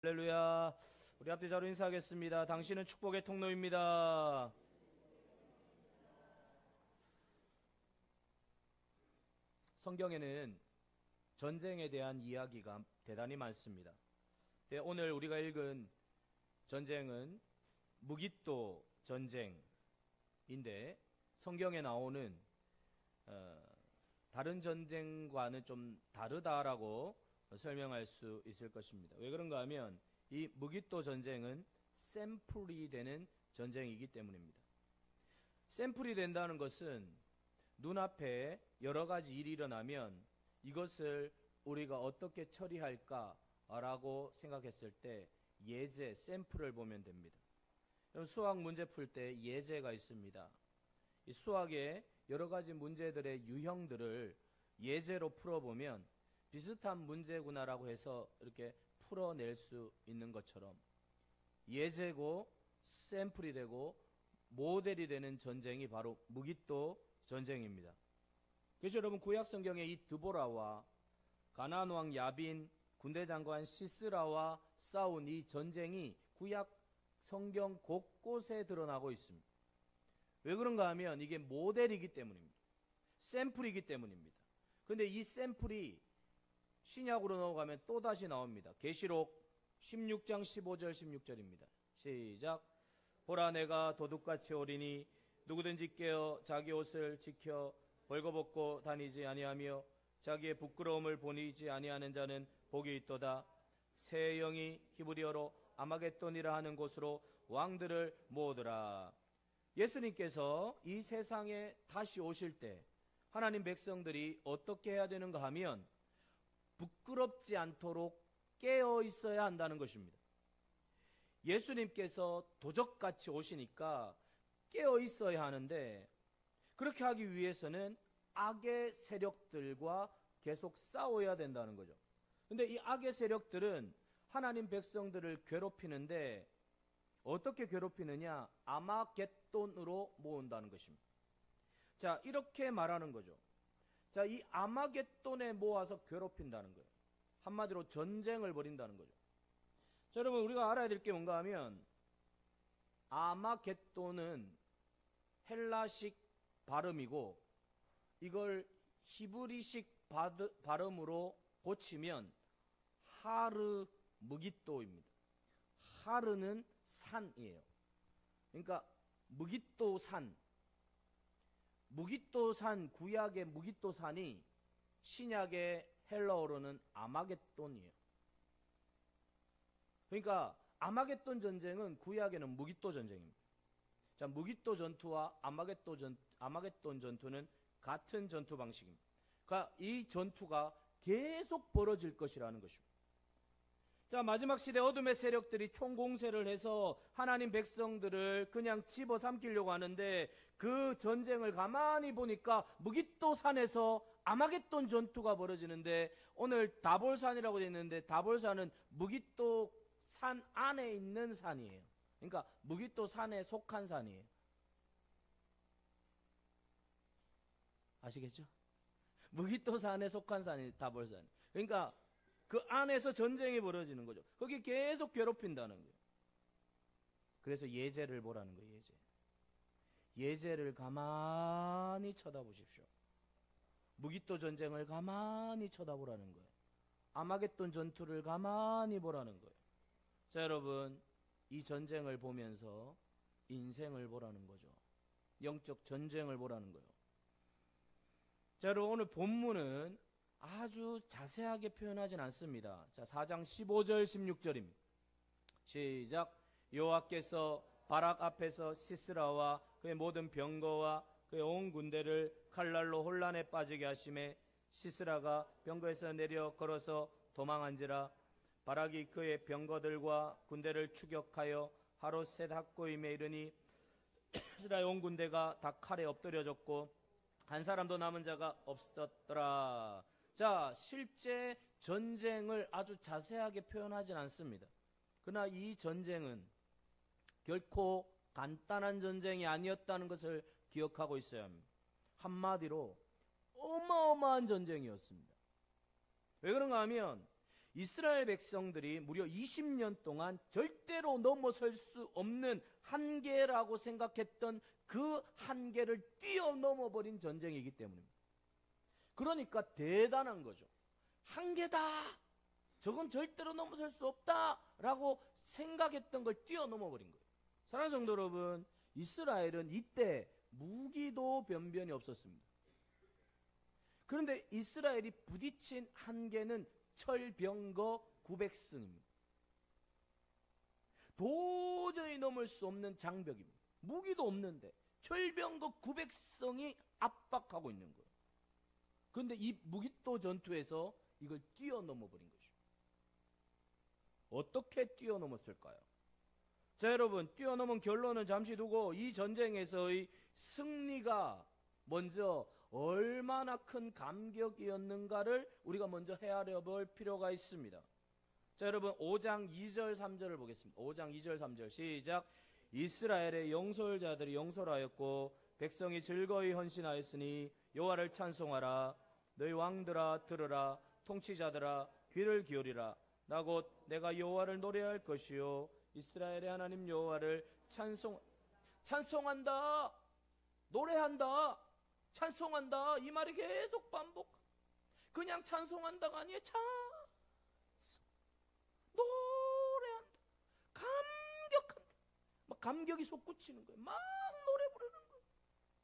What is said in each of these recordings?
할렐루야. 우리 앞뒤 자로 인사하겠습니다. 당신은 축복의 통로입니다. 성경에는 전쟁에 대한 이야기가 대단히 많습니다. 오늘 우리가 읽은 전쟁은 무깃도 전쟁인데 성경에 나오는 다른 전쟁과는 좀 다르다라고 설명할 수 있을 것입니다. 왜 그런가 하면 이 무깃도 전쟁은 샘플이 되는 전쟁이기 때문입니다. 샘플이 된다는 것은 눈앞에 여러 가지 일이 일어나면 이것을 우리가 어떻게 처리할까라고 생각했을 때 예제, 샘플을 보면 됩니다. 수학 문제 풀 때 예제가 있습니다. 이 수학의 여러 가지 문제들의 유형들을 예제로 풀어보면 비슷한 문제구나라고 해서 이렇게 풀어낼 수 있는 것처럼 예제고 샘플이 되고 모델이 되는 전쟁이 바로 무깃도 전쟁입니다. 그래서 여러분 구약 성경에 이 드보라와 가나안 왕 야빈, 군대 장관 시스라와 싸운 이 전쟁이 구약 성경 곳곳에 드러나고 있습니다. 왜 그런가 하면 이게 모델이기 때문입니다. 샘플이기 때문입니다. 그런데 이 샘플이 신약으로 넘어가면 또다시 나옵니다. 계시록 16장 15절 16절입니다. 시작. 보라 내가 도둑같이 오리니 누구든지 깨어 자기 옷을 지켜 벌거벗고 다니지 아니하며 자기의 부끄러움을 보이지 아니하는 자는 복이 있도다. 새 영이 히브리어로 아마겟돈이라 하는 곳으로 왕들을 모으더라. 예수님께서 이 세상에 다시 오실 때 하나님 백성들이 어떻게 해야 되는가 하면 부끄럽지 않도록 깨어 있어야 한다는 것입니다. 예수님께서 도적같이 오시니까 깨어 있어야 하는데 그렇게 하기 위해서는 악의 세력들과 계속 싸워야 된다는 거죠. 근데 이 악의 세력들은 하나님 백성들을 괴롭히는데 어떻게 괴롭히느냐? 아마겟돈으로 모은다는 것입니다. 자, 이렇게 말하는 거죠. 자, 이 아마겟돈에 모아서 괴롭힌다는 거예요. 한마디로 전쟁을 벌인다는 거죠. 자, 여러분 우리가 알아야 될 게 뭔가 하면 아마겟돈은 헬라식 발음이고 이걸 히브리식 발음으로 고치면 하르 무깃도입니다. 하르는 산이에요. 그러니까 무깃도산, 무깃도산, 구약의 무깃도산이 신약의 헬라어로는 아마겟돈이에요. 그러니까 아마겟돈 전쟁은 구약에는 무깃도 전쟁입니다. 자, 무깃도 전투와 아마겟돈 전투는 같은 전투 방식입니다. 그러니까 이 전투가 계속 벌어질 것이라는 것입니다. 자, 마지막 시대 어둠의 세력들이 총공세를 해서 하나님 백성들을 그냥 집어삼키려고 하는데 그 전쟁을 가만히 보니까 무깃도 산에서 아마겟돈 전투가 벌어지는데 오늘 다볼산이라고 되어 있는데 다볼산은 무깃도 산 안에 있는 산이에요. 그러니까 무깃도 산에 속한 산이에요. 아시겠죠? 무깃도 산에 속한 산이 다볼산. 그러니까 그 안에서 전쟁이 벌어지는 거죠. 거기 계속 괴롭힌다는 거예요. 그래서 예제를 보라는 거예요. 예제. 예제를 가만히 쳐다보십시오. 무깃도 전쟁을 가만히 쳐다보라는 거예요. 아마겟돈 전투를 가만히 보라는 거예요. 자, 여러분 이 전쟁을 보면서 인생을 보라는 거죠. 영적 전쟁을 보라는 거예요. 자, 여러분 오늘 본문은 아주 자세하게 표현하진 않습니다. 자, 4장 15절 16절입니다. 시작. 여호와께서 바락 앞에서 시스라와 그의 모든 병거와 그의 온 군대를 칼날로 혼란에 빠지게 하심에 시스라가 병거에서 내려 걸어서 도망한지라. 바락이 그의 병거들과 군대를 추격하여 하롯셋 학고임에 이르니 시스라의 온 군대가 다 칼에 엎드려졌고 한 사람도 남은 자가 없었더라. 자, 실제 전쟁을 아주 자세하게 표현하진 않습니다. 그러나 이 전쟁은 결코 간단한 전쟁이 아니었다는 것을 기억하고 있어야 합니다. 한마디로 어마어마한 전쟁이었습니다. 왜 그런가 하면 이스라엘 백성들이 무려 20년 동안 절대로 넘어설 수 없는 한계라고 생각했던 그 한계를 뛰어넘어 버린 전쟁이기 때문입니다. 그러니까 대단한 거죠. 한계다. 저건 절대로 넘어설 수 없다라고 생각했던 걸 뛰어넘어 버린 거예요. 사랑하는 성도 여러분, 이스라엘은 이때 무기도 변변이 없었습니다. 그런데 이스라엘이 부딪힌 한계는 철병거 900승입니다. 도저히 넘을 수 없는 장벽입니다. 무기도 없는데 철병거 900승이 압박하고 있는 거예요. 그런데 이 무기도 전투에서 이걸 뛰어넘어 버린 것입니다. 어떻게 뛰어넘었을까요? 자, 여러분, 뛰어넘은 결론은 잠시 두고 이 전쟁에서의 승리가 먼저 얼마나 큰 감격이었는가를 우리가 먼저 헤아려 볼 필요가 있습니다. 자, 여러분, 5장 2절 3절을 보겠습니다. 5장 2절 3절 시작. 이스라엘의 영솔자들이 영솔하였고 백성이 즐거이 헌신하였으니 여호와를 찬송하라. 너희 왕들아 들으라. 통치자들아 귀를 기울이라. 나 곧 내가 여호와를 노래할 것이요 이스라엘의 하나님 여호와를 찬송한다. 노래한다. 찬송한다. 이 말이 계속 반복. 그냥 찬송한다가 아니에요. 노래한다. 감격한다. 막 감격이 솟구치는 거예요. 막 노래 부르는 거예요.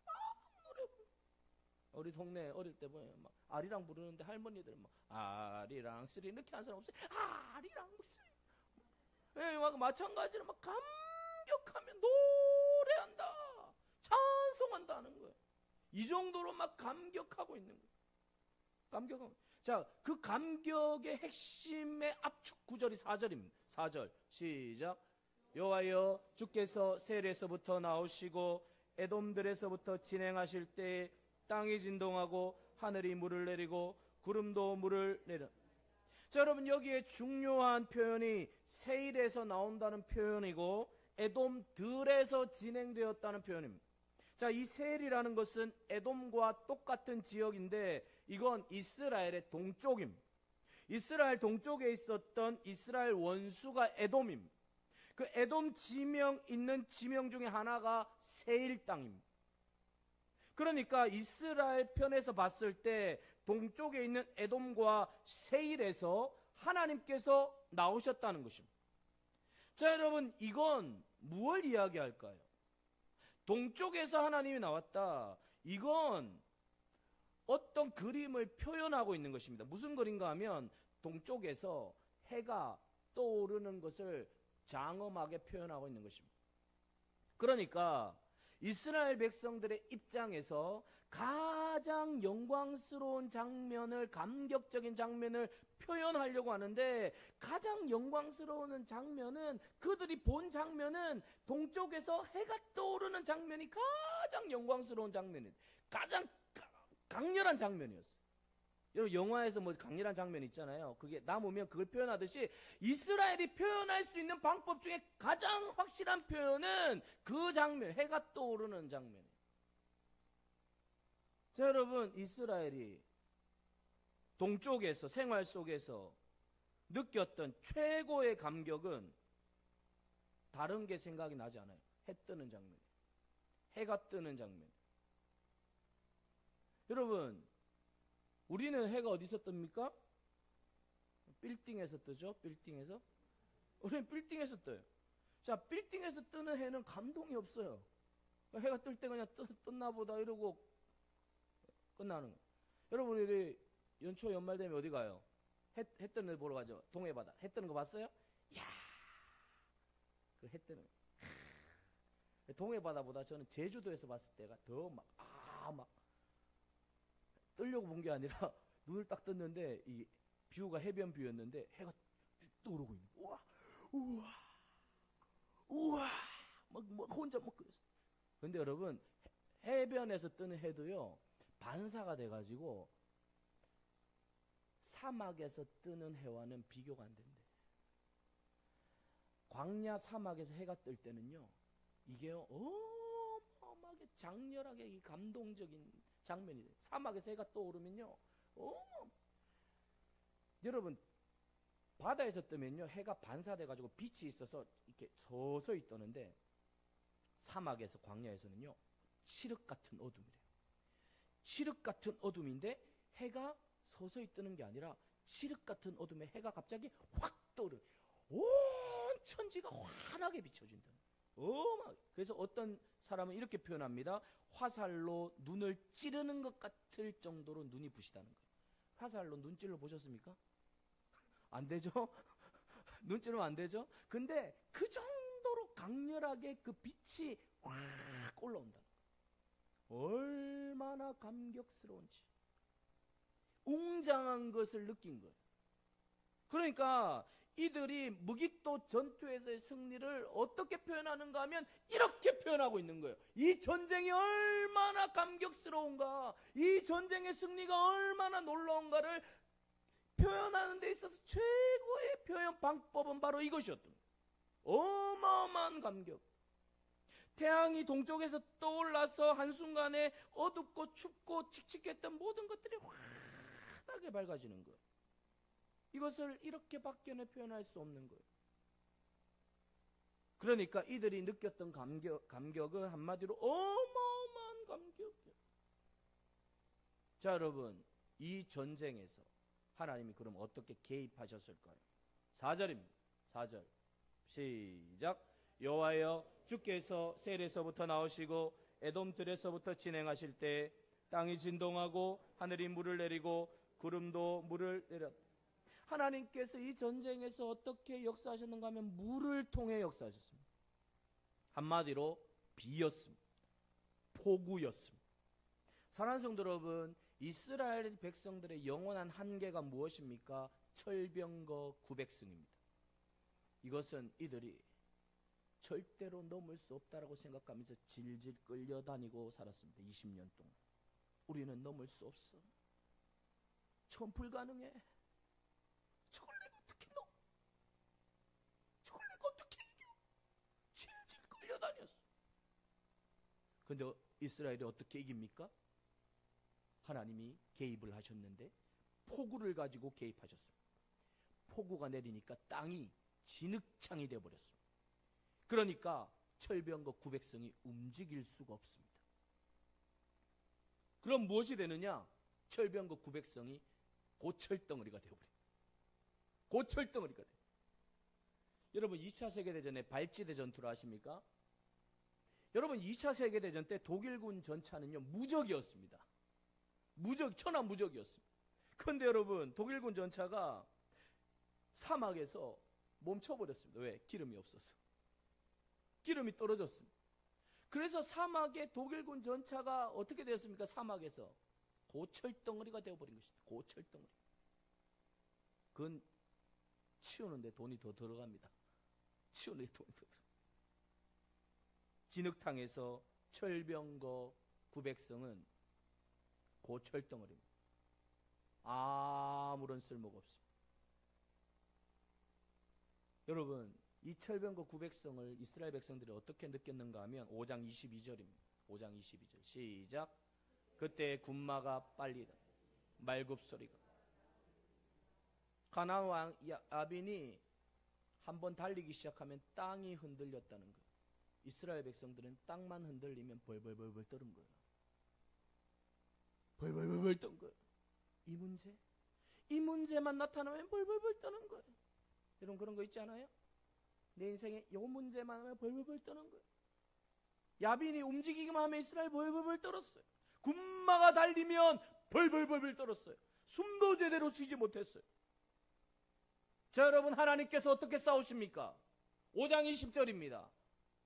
막 노래 부르는 거예요. 우리 동네 어릴 때 보면 막 아리랑 부르는데 할머니들은 막 아리랑 쓰리 이렇게 하는 사람 없어요. 아리랑 쓰리. 예, 막 마찬가지로 막 감격하며 노래한다. 찬송한다는 거예요. 이 정도로 막 감격하고 있는 거예요. 감격하고. 자, 그 감격의 핵심의 압축 구절이 4절입니다. 4절 시작. 여호와여 주께서 세일에서부터 나오시고 에돔들에서부터 진행하실 때 땅이 진동하고 하늘이 물을 내리고 구름도 물을 내려. 자, 여러분, 여기에 중요한 표현이 세일에서 나온다는 표현이고 에돔들에서 진행되었다는 표현입니다. 자, 이 세일이라는 것은 에돔과 똑같은 지역인데 이건 이스라엘의 동쪽입니다. 이스라엘 동쪽에 있었던 이스라엘 원수가 에돔입니다. 그 에돔 지명 있는 지명 중에 하나가 세일 땅입니다. 그러니까 이스라엘 편에서 봤을 때 동쪽에 있는 에돔과 세일에서 하나님께서 나오셨다는 것입니다. 자, 여러분, 이건 무엇을 이야기할까요? 동쪽에서 하나님이 나왔다. 이건 어떤 그림을 표현하고 있는 것입니다. 무슨 그림인가 하면 동쪽에서 해가 떠오르는 것을 장엄하게 표현하고 있는 것입니다. 그러니까 이스라엘 백성들의 입장에서 가장 영광스러운 장면을, 감격적인 장면을 표현하려고 하는데 가장 영광스러운 장면은, 그들이 본 장면은 동쪽에서 해가 떠오르는 장면이 가장 영광스러운 장면이에요. 가장 강렬한 장면이었어요. 여러분, 영화에서 뭐 강렬한 장면 있잖아요. 그게 남으면 그걸 표현하듯이 이스라엘이 표현할 수 있는 방법 중에 가장 확실한 표현은 그 장면, 해가 떠오르는 장면이에요. 자, 여러분, 이스라엘이 동쪽에서, 생활 속에서 느꼈던 최고의 감격은 다른 게 생각이 나지 않아요. 해 뜨는 장면, 해가 뜨는 장면. 여러분, 우리는 해가 어디서 뜹니까? 빌딩에서 뜨죠. 빌딩에서. 우리는 빌딩에서 떠요. 자, 빌딩에서 뜨는 해는 감동이 없어요. 해가 뜰 때 그냥 떴나 보다 이러고 끝나는 거예요. 여러분, 우리 연초 연말 되면 어디 가요? 해 뜨는 거 보러 가죠. 동해바다. 해 뜨는 거 봤어요? 이야, 그 해 뜨는 거. 동해바다보다 저는 제주도에서 봤을 때가 더 막 뜨려고 본 게 아니라 눈을 딱 떴는데 이 뷰가 해변 뷰였는데 해가 떠오르고 있는 거예요. 우와 막 혼자 막 그랬어요. 근데 여러분, 해변에서 뜨는 해도요 반사가 돼가지고 사막에서 뜨는 해와는 비교가 안 된대. 광야 사막에서 해가 뜰 때는요 이게요 어마어마하게 장렬하게 이 감동적인 장면이 돼요. 사막에서 해가 떠오르면요 여러분, 바다에서 뜨면요, 해가 반사돼 가지고 빛이 있어서 이렇게 서서히 뜨는데, 사막에서, 광야에서는요, 칠흑 같은 어둠이래요. 칠흑 같은 어둠인데 해가 서서히 뜨는 게 아니라 칠흑 같은 어둠에 해가 갑자기 확 떠오르. 온 천지가 환하게 비춰진다. 그래서 어떤 사람은 이렇게 표현합니다. 화살로 눈을 찌르는 것 같을 정도로 눈이 부시다는 거예요. 화살로 눈 찔러 보셨습니까? 안 되죠? 눈 찌르면 안 되죠? 근데 그 정도로 강렬하게 그 빛이 확 올라온다. 얼마나 감격스러운지, 웅장한 것을 느낀 거예요. 그러니까 이들이 무기또 전투에서의 승리를 어떻게 표현하는가 하면 이렇게 표현하고 있는 거예요. 이 전쟁이 얼마나 감격스러운가, 이 전쟁의 승리가 얼마나 놀라운가를 표현하는 데 있어서 최고의 표현 방법은 바로 이것이었던 거예요. 어마어마한 감격. 태양이 동쪽에서 떠올라서 한순간에 어둡고 춥고 칙칙했던 모든 것들이 환하게 밝아지는 거예요. 이것을 이렇게 밖에 표현할 수 없는 거예요. 그러니까 이들이 느꼈던 감격은 한마디로 어마어마한 감격이에요. 자, 여러분, 이 전쟁에서 하나님이 그럼 어떻게 개입하셨을까요? 4절입니다. 4절 시작. 여호와여, 주께서 셀에서부터 나오시고 에돔 들에서부터 진행하실 때 땅이 진동하고 하늘이 물을 내리고 구름도 물을 내렸다. 하나님께서 이 전쟁에서 어떻게 역사하셨는가 하면 물을 통해 역사하셨습니다. 한마디로 비였습니다. 폭우였습니다. 사랑하는 성도 여러분, 이스라엘 백성들의 영원한 한계가 무엇입니까? 철병거 900승입니다. 이것은 이들이 절대로 넘을 수 없다라고 생각하면서 질질 끌려다니고 살았습니다. 20년 동안. 우리는 넘을 수 없어. 전 불가능해. 저걸 내가 어떻게 넘어? 저걸 내가 어떻게 이겨? 질질 끌려다녔어. 근데 이스라엘이 어떻게 이깁니까? 하나님이 개입을 하셨는데 폭우를 가지고 개입하셨습니다. 폭우가 내리니까 땅이 진흙창이 되어버렸습니다. 그러니까 철병거 900성이 움직일 수가 없습니다. 그럼 무엇이 되느냐? 철병거 900성이 고철덩어리가 되어버립니다. 고철덩어리가 돼요. 여러분, 2차 세계대전에 발지대 전투를 아십니까? 여러분, 2차 세계대전 때 독일군 전차는요, 무적이었습니다. 천하무적이었습니다. 그런데 여러분, 독일군 전차가 사막에서 멈춰버렸습니다. 왜? 기름이 없어서. 기름이 떨어졌습니다. 그래서 사막에 독일군 전차가 어떻게 되었습니까? 사막에서 고철덩어리가 되어버린 것입니다. 고철덩어리. 그건 치우는데 돈이 더 들어갑니다. 치우는데 돈이 더 들어갑니다. 진흙탕에서 철병거 900성은 고철덩어리입니다. 아무런 쓸모가 없습니다. 여러분, 이 철병거 900성을 이스라엘 백성들이 어떻게 느꼈는가 하면 5장 22절입니다. 5장 22절 시작. 그때 군마가 빨리다. 말굽소리가. 가나안 왕 야빈이 한번 달리기 시작하면 땅이 흔들렸다는 거예요. 이스라엘 백성들은 땅만 흔들리면 벌벌벌벌 떠는 거예요. 벌벌벌벌 떤 거예요. 이 문제만 나타나면 벌벌벌 떠는 거예요. 여러분, 그런 거 있지 않아요? 내 인생에 이 문제만 하면 벌벌벌 떠는 거예요. 야빈이 움직이기만 하면 이스라엘 벌벌벌 떨었어요. 군마가 달리면 벌벌벌 떨었어요. 숨도 제대로 쉬지 못했어요. 자, 여러분, 하나님께서 어떻게 싸우십니까? 5장 20절입니다.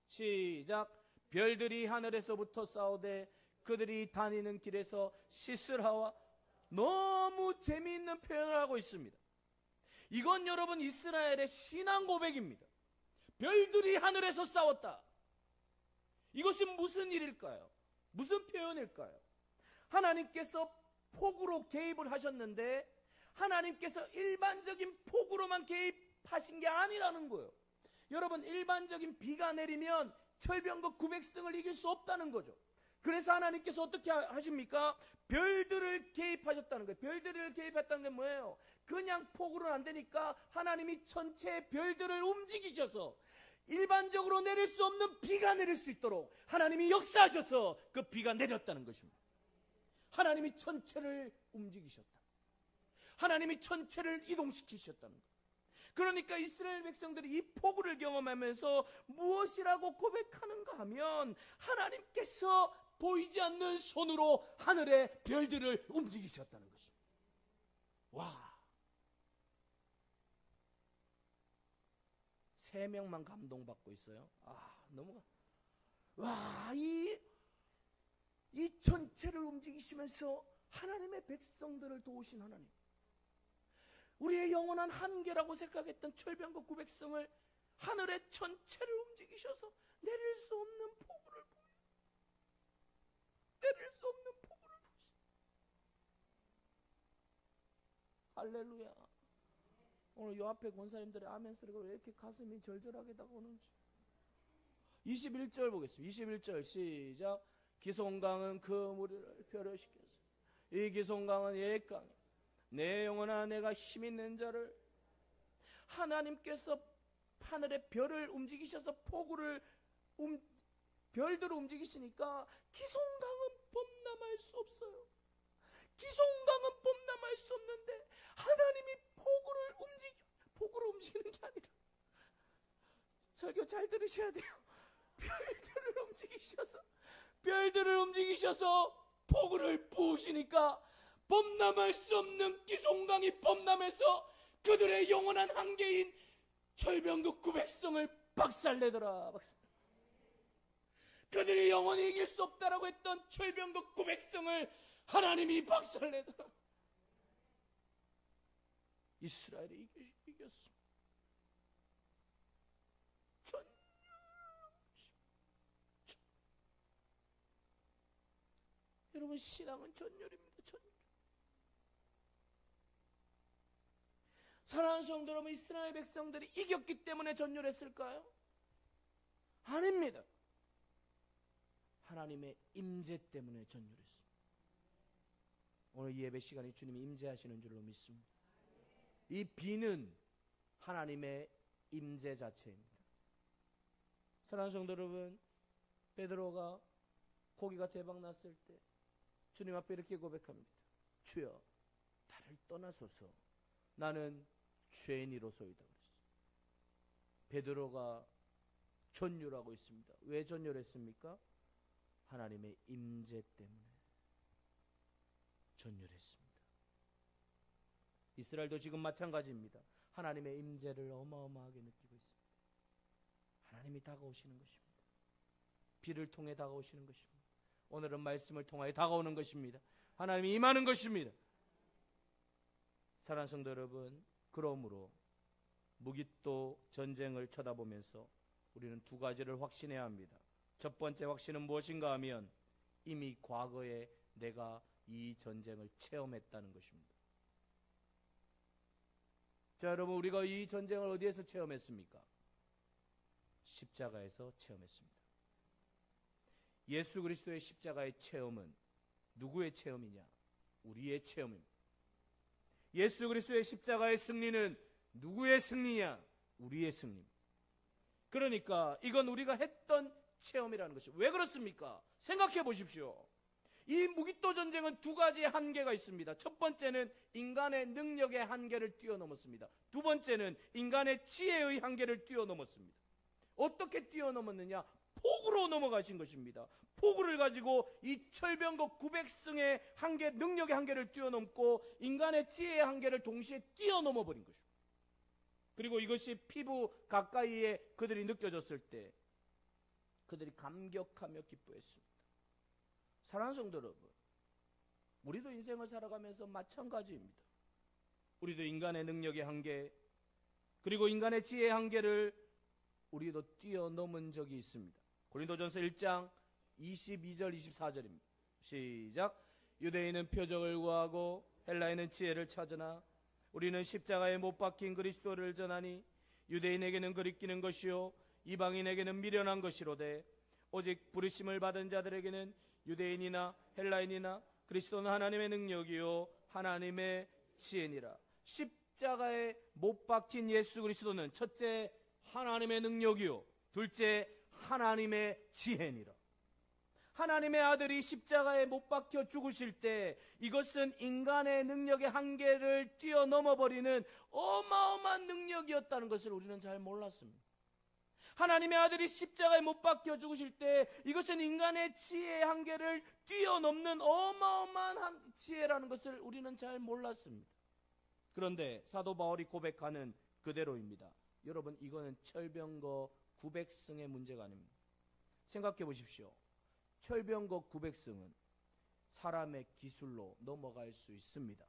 시작. 별들이 하늘에서부터 싸우되 그들이 다니는 길에서 시스라와. 너무 재미있는 표현을 하고 있습니다. 이건 여러분 이스라엘의 신앙 고백입니다. 별들이 하늘에서 싸웠다. 이것은 무슨 일일까요? 무슨 표현일까요? 하나님께서 폭우로 개입을 하셨는데 하나님께서 일반적인 폭우로만 개입하신 게 아니라는 거예요. 여러분, 일반적인 비가 내리면 철병거 900승을 이길 수 없다는 거죠. 그래서 하나님께서 어떻게 하십니까? 별들을 개입하셨다는 거예요. 별들을 개입했다는 게 뭐예요? 그냥 폭우로는 안 되니까 하나님이 전체 별들을 움직이셔서 일반적으로 내릴 수 없는 비가 내릴 수 있도록 하나님이 역사하셔서 그 비가 내렸다는 것입니다. 하나님이 전체를 움직이셨다. 하나님이 전체를 이동시키셨다는 거예요. 그러니까 이스라엘 백성들이 이 폭우를 경험하면서 무엇이라고 고백하는가 하면 하나님께서 보이지 않는 손으로 하늘의 별들을 움직이셨다는 것입니다. 와, 3명만 감동받고 있어요. 와, 이 전체를 움직이시면서 하나님의 백성들을 도우신 하나님, 우리의 영원한 한계라고 생각했던 철병거 900성을 하늘의 전체를 움직이셔서 내릴 수 없는 폭우를 보시. 할렐루야. 오늘 요 앞에 권사님들의 아멘 소리가 왜 이렇게 가슴이 절절하게 다가오는지. 21절 보겠습니다. 21절 시작. 기송강은 그 무리를 변화시켰어. 이 기송강은 옛강이 내 영혼아 내가 힘있는 자를. 하나님께서 하늘의 별을 움직이셔서 폭우를 별들을 움직이시니까 기송강은 범람할 수 없어요. 기송강은 범람할 수 없는데 하나님이 폭우를 움직이는 게 아니라, 설교 잘 들으셔야 돼요. 별들을 움직이셔서 폭우를 부으시니까 범람할 수 없는 기송강이 범람해서 그들의 영원한 한계인 철병거 900성을 박살내더라. 그들이 영원히 이길 수 없다라고 했던 철병거 900성을 하나님이 박살내더라. 이스라엘이 이겼습니다. 여러분, 신앙은 전율입니다. 전율. 사랑하는 성도 여러분, 이스라엘 백성들이 이겼기 때문에 전율했을까요? 아닙니다. 하나님의 임재 때문에 전율했습니다. 오늘 이 예배 시간에 주님이 임재하시는 줄로 믿습니다. 이 비는 하나님의 임재 자체입니다. 사랑하는 성도 여러분, 베드로가 고기가 대박 났을 때 주님 앞에 이렇게 고백합니다. 주여, 나를 떠나소서. 나는 죄인이로소이다. 베드로가 전율하고 있습니다. 왜 전율했습니까? 하나님의 임재 때문에 전율했습니다. 이스라엘도 지금 마찬가지입니다. 하나님의 임재를 어마어마하게 느끼고 있습니다. 하나님이 다가오시는 것입니다. 비를 통해 다가오시는 것입니다. 오늘은 말씀을 통하여 다가오는 것입니다. 하나님이 임하는 것입니다. 사랑하는 성도 여러분, 그러므로 무기또 전쟁을 쳐다보면서 우리는 2가지를 확신해야 합니다. 첫 번째 확신은 무엇인가 하면 이미 과거에 내가 이 전쟁을 체험했다는 것입니다. 자, 여러분, 우리가 이 전쟁을 어디에서 체험했습니까? 십자가에서 체험했습니다. 예수 그리스도의 십자가의 체험은 누구의 체험이냐? 우리의 체험입니다. 예수 그리스도의 십자가의 승리는 누구의 승리냐? 우리의 승리입니다. 그러니까 이건 우리가 했던 체험이라는 것이죠. 왜 그렇습니까? 생각해 보십시오. 이 무기또 전쟁은 2가지 한계가 있습니다. 첫 번째는 인간의 능력의 한계를 뛰어넘었습니다. 두 번째는 인간의 지혜의 한계를 뛰어넘었습니다. 어떻게 뛰어넘었느냐? 폭우로 넘어가신 것입니다. 폭우를 가지고 이 철병거 900승의 한계, 능력의 한계를 뛰어넘고 인간의 지혜의 한계를 동시에 뛰어넘어 버린 것입니다. 그리고 이것이 피부 가까이에 그들이 느껴졌을 때 그들이 감격하며 기뻐했습니다. 사랑하는 성도 여러분, 우리도 인생을 살아가면서 마찬가지입니다. 우리도 인간의 능력의 한계, 그리고 인간의 지혜의 한계를 우리도 뛰어넘은 적이 있습니다. 고린도전서 1장 22절 24절입니다. 시작. 유대인은 표적을 구하고 헬라인은 지혜를 찾으나 우리는 십자가에 못 박힌 그리스도를 전하니 유대인에게는 거리끼는 것이요 이방인에게는 미련한 것이로되 오직 부르심을 받은 자들에게는 유대인이나 헬라인이나 그리스도는 하나님의 능력이요 하나님의 지혜니라. 십자가에 못 박힌 예수 그리스도는 첫째 하나님의 능력이요 둘째 하나님의 지혜니라. 하나님의 아들이 십자가에 못 박혀 죽으실 때 이것은 인간의 능력의 한계를 뛰어넘어 버리는 어마어마한 능력이었다는 것을 우리는 잘 몰랐습니다. 하나님의 아들이 십자가에 못 박혀 죽으실 때 이것은 인간의 지혜의 한계를 뛰어넘는 어마어마한 지혜라는 것을 우리는 잘 몰랐습니다. 그런데 사도 바울이 고백하는 그대로입니다. 여러분, 이거는 철병거 900승의 문제가 아닙니다. 생각해 보십시오. 철병거 900승은 사람의 기술로 넘어갈 수 있습니다.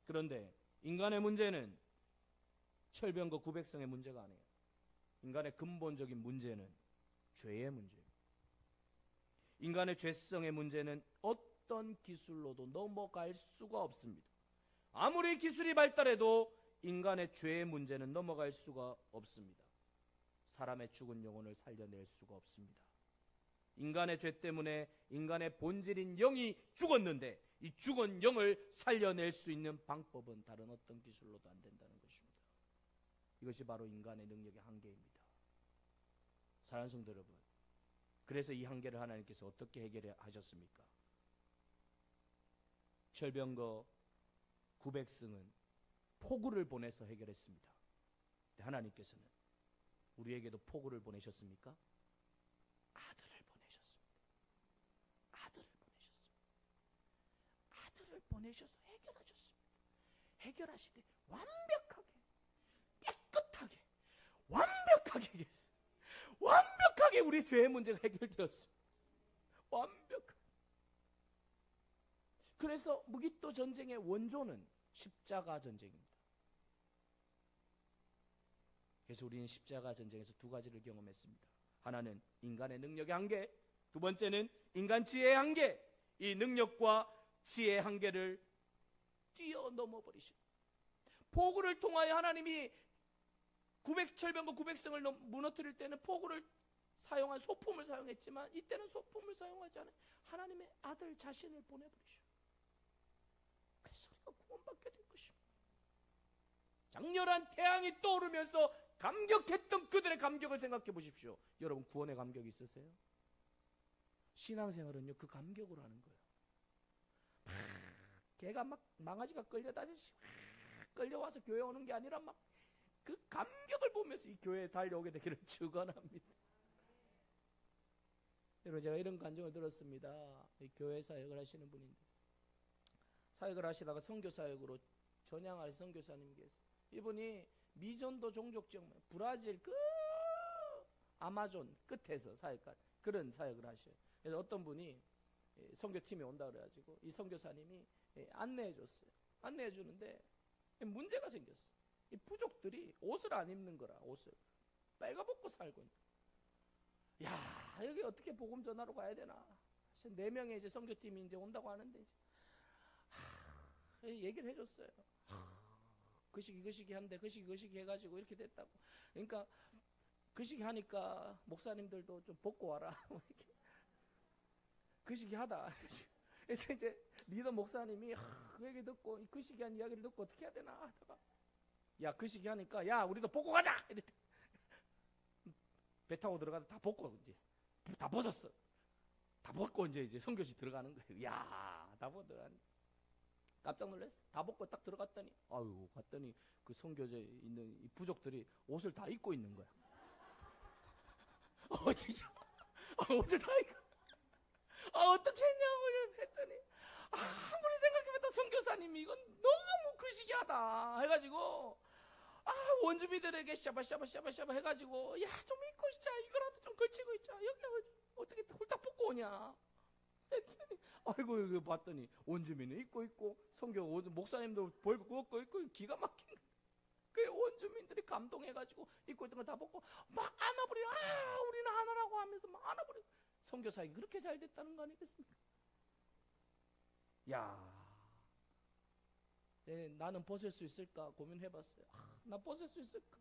그런데 인간의 문제는 철병거 900승의 문제가 아니에요. 인간의 근본적인 문제는 죄의 문제입니다. 인간의 죄성의 문제는 어떤 기술로도 넘어갈 수가 없습니다. 아무리 기술이 발달해도 인간의 죄의 문제는 넘어갈 수가 없습니다. 사람의 죽은 영혼을 살려낼 수가 없습니다. 인간의 죄 때문에 인간의 본질인 영이 죽었는데 이 죽은 영을 살려낼 수 있는 방법은 다른 어떤 기술로도 안 된다는 것입니다. 이것이 바로 인간의 능력의 한계입니다. 사랑하는 성도 여러분, 그래서 이 한계를 하나님께서 어떻게 해결하셨습니까? 철병거 900승은 폭우를 보내서 해결했습니다. 하나님께서는 우리에게도 폭우를 보내셨습니까? 아들을 보내셨습니다. 아들을 보내셨습니다. 아들을 보내셔서 해결하셨습니다. 해결하시되 완벽하게, 깨끗하게, 완벽하게 해결했습니다. 완벽하게 우리 죄의 문제가 해결되었습니다. 완벽하게. 그래서 무기토 전쟁의 원조는 십자가 전쟁입니다. 그래서 우리는 십자가 전쟁에서 두 가지를 경험했습니다. 하나는 인간의 능력의 한계, 두 번째는 인간 지혜의 한계. 이 능력과 지혜의 한계를 뛰어넘어 버리십니다. 포구를 통하여 하나님이 철병거 900승을 무너뜨릴 때는 포구를 사용한 소품을 사용했지만 이때는 소품을 사용하지 않아요. 하나님의 아들 자신을 보내버리셔. 그래서 우리가 구원받게 된 것입니다. 장렬한 태양이 떠오르면서 감격했던 그들의 감격을 생각해 보십시오. 여러분, 구원의 감격이 있으세요? 신앙생활은요, 그 감격으로 하는 거예요. 개가 막 망아지가 끌려다니듯이 끌려와서 교회 오는 게 아니라 막 그 감격을 보면서 이 교회에 달려오게 되기를 축원합니다. 여러분, 제가 이런 간증을 들었습니다. 이 교회 사역을 하시는 분인데 사역을 하시다가 선교사역으로 전향할 선교사님이 계세요. 이분이 미전도 종족 지역, 브라질 그 아마존 끝에서 사역한 그런 사역을 하셔요. 그래서 어떤 분이 선교팀에 온다 그래가지고 이 선교사님이 안내해 줬어요. 안내해 주는데 문제가 생겼어요. 이 부족들이 옷을 안 입는 거라. 옷을 빨가벗고 살고 있는. 야, 여기 어떻게 복음 전하러 가야 되나? 4명의 이제 선교팀이 이제 온다고 하는데 이제 얘기를 해줬어요. 그 시기 한데 그 시기 해가지고 이렇게 됐다고. 그러니까 그 시기 하니까 목사님들도 좀 벗고 와라. 그 시기 하다. 그래서 이제 리더 목사님이 그 얘기 듣고 그 시기 한 이야기를 듣고 어떻게 해야 되나 하다가 야, 그 시기 하니까 야, 우리도 벗고 가자. 이랬대. 배 타고 들어가서 다 벗고 이제 다 벗었어. 다 벗고 이제 선교시 들어가는 거예요. 야, 다 벗고 들어가는. 깜짝 놀랐어. 다 벗고 딱 들어갔더니 아유, 갔더니 그 선교지에 있는 이 부족들이 옷을 다 입고 있는 거야. 진짜. 옷을 다 입고. 어떻게 했냐고 했더니 아무리 생각해봐도 선교사님이 이건 너무 거시기하다 해가지고 원주민들에게 샤바샤바 해가지고 야, 좀 입고 있자. 이거라도 좀 걸치고 있자. 여기 어떻게 홀딱 벗고 오냐 했더니 아이고, 이거 봤더니 원주민은 입고 있고 선교 목사님도 벗고 있고 기가 막힌 거야. 그 원주민들이 감동해가지고 입고 있던 거 다 벗고 막 안아버리고 우리는 하나라고 하면서 막 안아버리고 선교사역이 그렇게 잘 됐다는 거 아니겠습니까? 야, 나는 벗을 수 있을까 고민해봤어요. 나 벗을 수 있을까?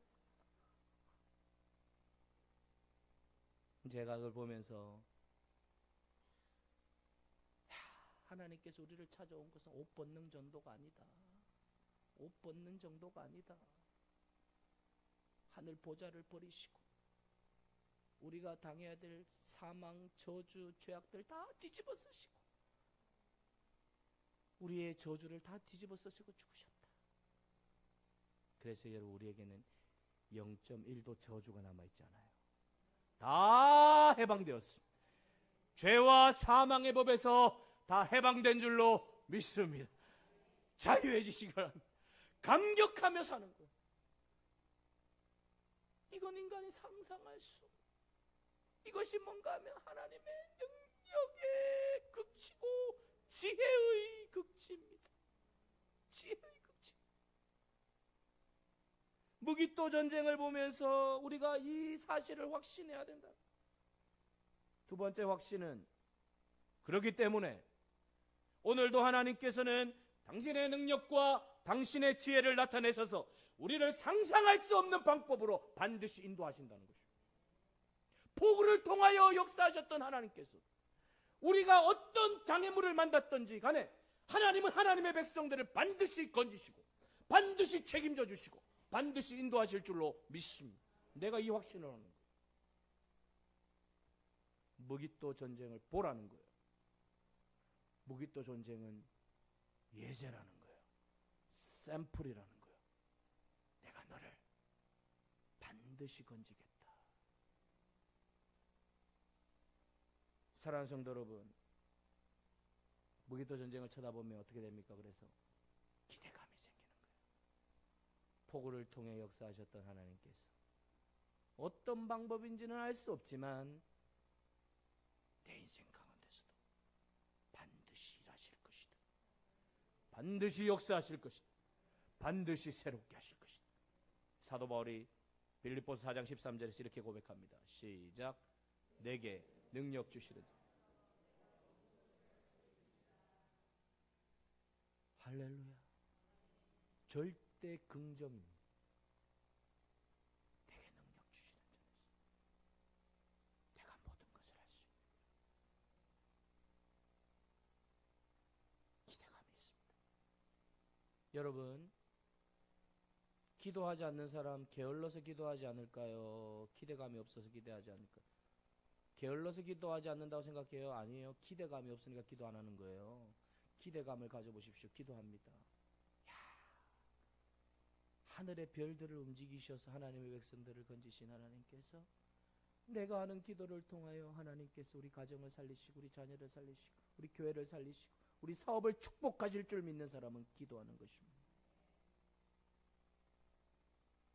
제가 그걸 보면서 하나님께서 우리를 찾아온 것은 옷 벗는 정도가 아니다. 옷 벗는 정도가 아니다. 하늘 보좌를 버리시고 우리가 당해야 될 사망, 저주, 죄악들 다 뒤집어 쓰시고 우리의 저주를 다 뒤집어 쓰시고 죽으셨다. 그래서 여러분 우리에게는 0.1도 저주가 남아있지 않아요. 다 해방되었습니다. 죄와 사망의 법에서 다 해방된 줄로 믿습니다. 자유해지시기 바랍니다. 감격하며 사는 것. 이건 인간이 상상할 수 없는, 이것이 뭔가 하면 하나님의 능력의 극치고 지혜의 극치입니다. 지혜의 극치. 무기토 전쟁을 보면서 우리가 이 사실을 확신해야 된다. 두 번째 확신은, 그렇기 때문에 오늘도 하나님께서는 당신의 능력과 당신의 지혜를 나타내셔서 우리를 상상할 수 없는 방법으로 반드시 인도하신다는 것입니다. 폭우를 통하여 역사하셨던 하나님께서 우리가 어떤 장애물을 만났던지 간에 하나님은 하나님의 백성들을 반드시 건지시고 반드시 책임져 주시고 반드시 인도하실 줄로 믿습니다. 내가 이 확신을 하는 거예요. 무기토 전쟁을 보라는 거예요. 무기토 전쟁은 예제라는 거예요. 샘플이라는 거예요. 내가 너를 반드시 건지겠다. 사랑하는 성도 여러분, 무기토 전쟁을 쳐다보면 어떻게 됩니까? 그래서 기대감이 생기는 거예요. 폭우를 통해 역사하셨던 하나님께서 어떤 방법인지는 알 수 없지만 내 인생 가운데서도 반드시 일하실 것이다. 반드시 역사하실 것이다. 반드시 새롭게 하실 것이다. 사도 바울이 빌립보서 4장 13절에서 이렇게 고백합니다. 시작. 내게 능력 주시리다. 할렐루야. 절대 긍정입니다. 내게 능력 주시는 자에서 내가 모든 것을 할 수 있는 기대감이 있습니다. 여러분, 기도하지 않는 사람 게을러서 기도하지 않을까요? 기대감이 없어서 기대하지 않을까요? 게을러서 기도하지 않는다고 생각해요? 아니에요. 기대감이 없으니까 기도 안 하는 거예요. 기대감을 가져보십시오. 기도합니다. 야, 하늘의 별들을 움직이셔서 하나님의 백성들을 건지신 하나님께서 내가 하는 기도를 통하여 하나님께서 우리 가정을 살리시고 우리 자녀를 살리시고 우리 교회를 살리시고 우리 사업을 축복하실 줄 믿는 사람은 기도하는 것입니다.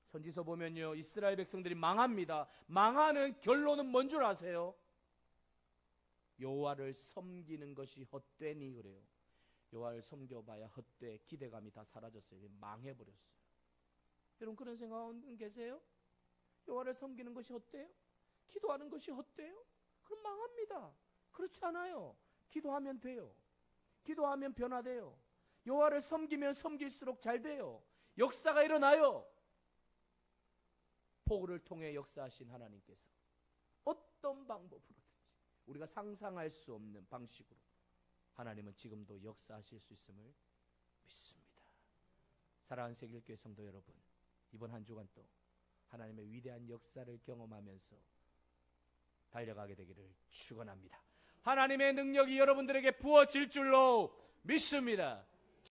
선지서 보면요, 이스라엘 백성들이 망합니다. 망하는 결론은 뭔 줄 아세요? 여호와를 섬기는 것이 헛되니 그래요. 여호와를 섬겨봐야 헛돼. 기대감이 다 사라졌어요. 망해버렸어요. 여러분 그런 생각하고 계세요? 여호와를 섬기는 것이 헛돼요? 기도하는 것이 헛돼요? 그럼 망합니다. 그렇지 않아요. 기도하면 돼요. 기도하면 변화돼요. 여호와를 섬기면 섬길수록 잘 돼요. 역사가 일어나요. 폭우를 통해 역사하신 하나님께서 어떤 방법으로든지 우리가 상상할 수 없는 방식으로 하나님은 지금도 역사하실 수 있음을 믿습니다. 사랑하는 세길교회 성도 여러분, 이번 한 주간 또 하나님의 위대한 역사를 경험하면서 달려가게 되기를 축원합니다. 하나님의 능력이 여러분들에게 부어질 줄로 믿습니다.